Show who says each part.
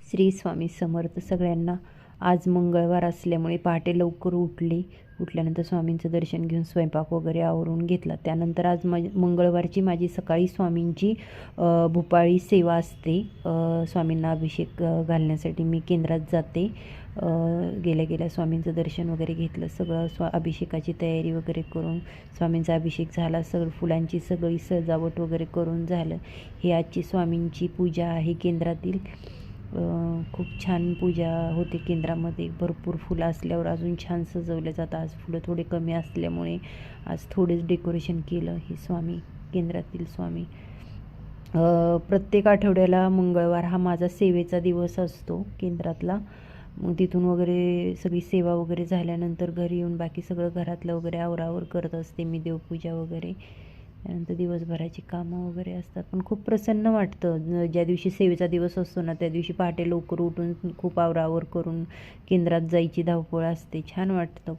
Speaker 1: श्री स्वामी समर्थ सगळ्यांना. आज मंगळवार असल्यामुळे पहाटे लवकर उठल्यानंतर स्वामींचं दर्शन घेऊन स्वयंपाक वगैरे आवरून घेतला. त्यानंतर आज मंगळवारची माझी सकाळी स्वामींची भूपाळी सेवा असते. स्वामींना अभिषेक घालण्यासाठी मी केंद्रात जाते. गेल्या गेल्या स्वामींचं दर्शन वगैरे घेतलं. सगळं अभिषेकाची तयारी वगैरे करून स्वामींचा अभिषेक झाला. सगळं फुलांची सगळी सजावट वगैरे करून झालं. ही आजची स्वामींची पूजा आहे केंद्रातील. खूप छान पूजा होते केंद्रामध्ये. भरपूर फुलं असल्यावर अजून छान सजवले जातं. आज फुलं थोडे कमी असल्यामुळे आज थोडेच डेकोरेशन केलं. हे स्वामी केंद्रातील स्वामी. प्रत्येक आठवड्याला मंगळवार हा माझा सेवेचा दिवस असतो केंद्रातला. मग तिथून वगैरे सगळी सेवा वगैरे झाल्यानंतर घरी येऊन बाकी सगळं घरातलं वगैरे आवरावर करत असते मी, देवपूजा वगैरे. त्यानंतर दिवसभराची कामं वगैरे असतात. पण खूप प्रसन्न वाटतं. ज्या दिवशी सेवेचा दिवस असतो ना, त्या दिवशी पहाटे लवकर उठून खूप आवरावर करून केंद्रात जायची धावपळ असते. छान वाटतं.